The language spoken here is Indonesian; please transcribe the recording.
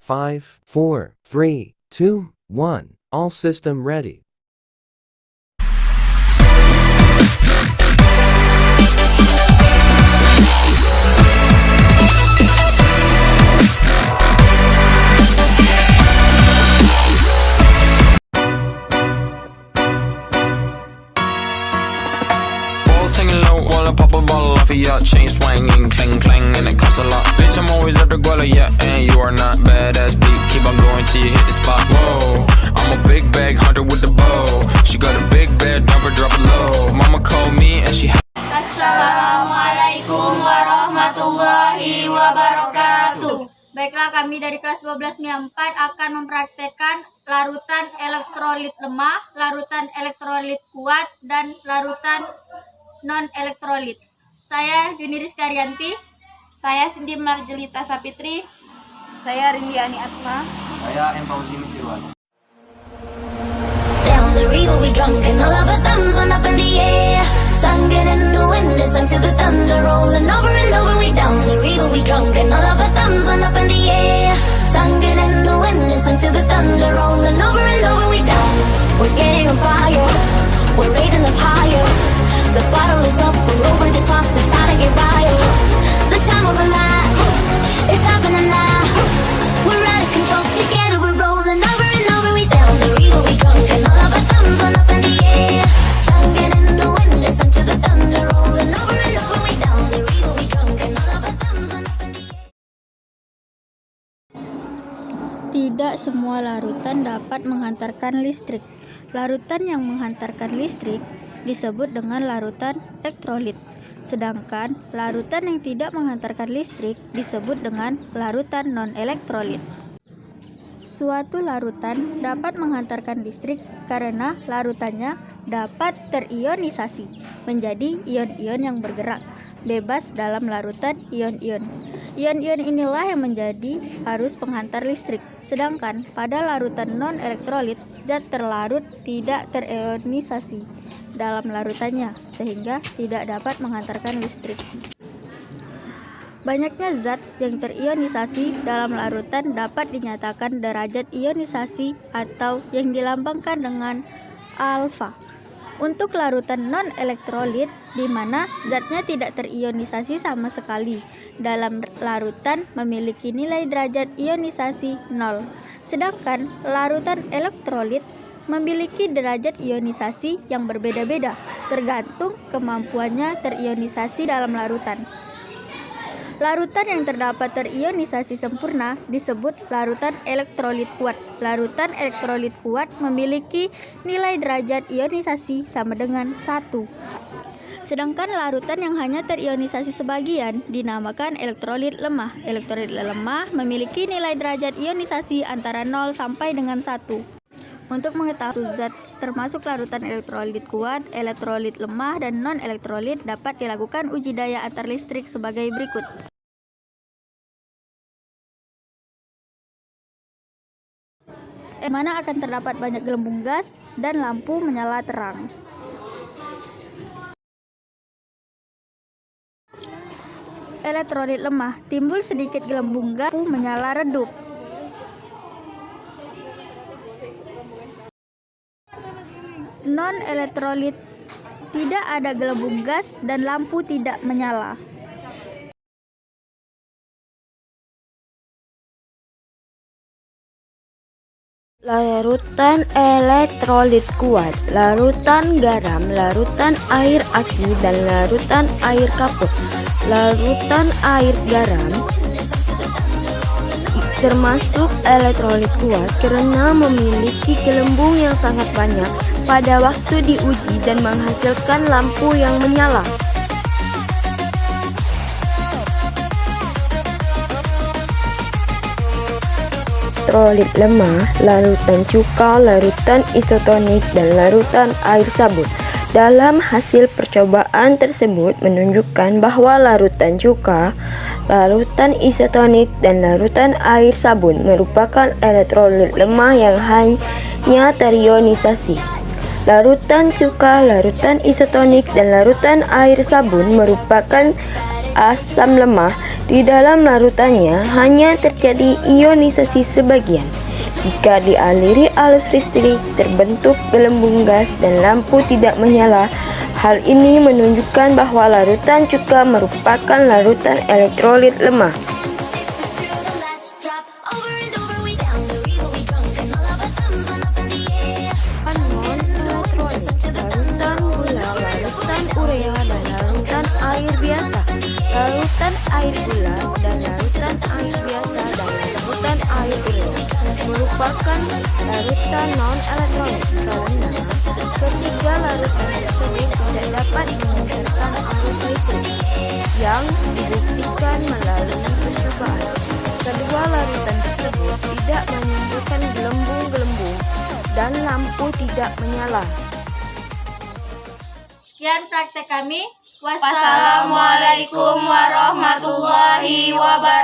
5, 4, 3, 2, 1. All system ready. Singing low while I pop a bottle off of ya. Chain swinging, clang clang, and it costs a lot. Bitch, I'm always at the guala, yeah, and you are not badass beat. Keep on going till you hit the spot. Whoa, I'm a big bag hunter with the bow. She got a big bed, never drop it low. Mama called me and she. Assalamualaikum warahmatullahi wabarakatuh. Baiklah, kami dari kelas 12 MIA 4 akan mempraktekkan larutan elektrolit lemah, larutan elektrolit kuat, dan larutan non-elektrolit. Saya Yuni Rizky Arianti. Saya Cindy Marjelita Sapitri. Saya Rindiani Atma. Saya Empausi Misirwan. Down the river we drunk and all of our thumbs went up in the air. Sung it in the wind and sung to the thunder, rolling over and over. We down the river we drunk and all of our thumbs went up in the air. Sung it in the wind and sung to the thunder, rolling over and over. We down, we're getting on fire, we're raising up higher. The bottle is up, we're over the top, it's time to get wild. The time of our life, it's happening now. We're out of control, together we're rolling over and over. We down the river we drunk and all of our thumbs went up in the air. Sung it in the wind and sung to the thunder, rolling over and over. We down the river we drunk and all of our thumbs went up in the air. Tidak semua larutan dapat menghantarkan listrik. Larutan yang menghantarkan listrik disebut dengan larutan elektrolit. Sedangkan larutan yang tidak menghantarkan listrik disebut dengan larutan non-elektrolit. Suatu larutan dapat menghantarkan listrik karena larutannya dapat terionisasi menjadi ion-ion yang bergerak bebas dalam larutan ion-ion. Ion-ion inilah yang menjadi arus penghantar listrik. Sedangkan pada larutan non-elektrolit, zat terlarut tidak terionisasi dalam larutannya sehingga tidak dapat menghantarkan listrik. Banyaknya zat yang terionisasi dalam larutan dapat dinyatakan derajat ionisasi atau yang dilambangkan dengan alfa. Untuk larutan non-elektrolit di mana zatnya tidak terionisasi sama sekali, dalam larutan memiliki nilai derajat ionisasi 0. Sedangkan larutan elektrolit memiliki derajat ionisasi yang berbeda-beda tergantung kemampuannya terionisasi dalam larutan. Larutan yang terdapat terionisasi sempurna disebut larutan elektrolit kuat. Larutan elektrolit kuat memiliki nilai derajat ionisasi sama dengan 1. Sedangkan larutan yang hanya terionisasi sebagian dinamakan elektrolit lemah. Elektrolit lemah memiliki nilai derajat ionisasi antara 0 sampai dengan 1. Untuk mengetahui zat termasuk larutan elektrolit kuat, elektrolit lemah, dan non-elektrolit dapat dilakukan uji daya antar listrik sebagai berikut. Mana akan terdapat banyak gelembung gas dan lampu menyala terang. Elektrolit lemah, timbul sedikit gelembung gas, lampu menyala redup. Non-elektrolit, tidak ada gelembung gas dan lampu tidak menyala. Larutan elektrolit kuat, larutan garam, larutan air aki, dan larutan air kapur. Larutan air garam termasuk elektrolit kuat karena memiliki gelembung yang sangat banyak pada waktu diuji dan menghasilkan lampu yang menyala. Elektrolit lemah, larutan cuka, larutan isotonik, dan larutan air sabun. Dalam hasil percobaan tersebut menunjukkan bahwa larutan cuka, larutan isotonik, dan larutan air sabun merupakan elektrolit lemah yang hanya terionisasi. Larutan cuka, larutan isotonik, dan larutan air sabun merupakan asam lemah Di dalam larutannya hanya terjadi ionisasi sebagian. Jika dialiri arus listrik, terbentuk gelembung gas dan lampu tidak menyala. Hal ini menunjukkan bahwa larutan cuka merupakan larutan elektrolit lemah. Anon elektrolit, larutan gula, larutan urea, dan larutan air biasa. Larutan air gula dan larutan air biasa dan larutan air urea merupakan larutan non-elektrolit karena ketiga larutan tersebut tidak dapat memancarkan arus listrik yang dibuktikan melalui percobaan. Kedua larutan tersebut tidak menimbulkan gelembung-gelembung dan lampu tidak menyala. Sekian praktek kami. Wassalamualaikum warahmatullahi wabarakatuh.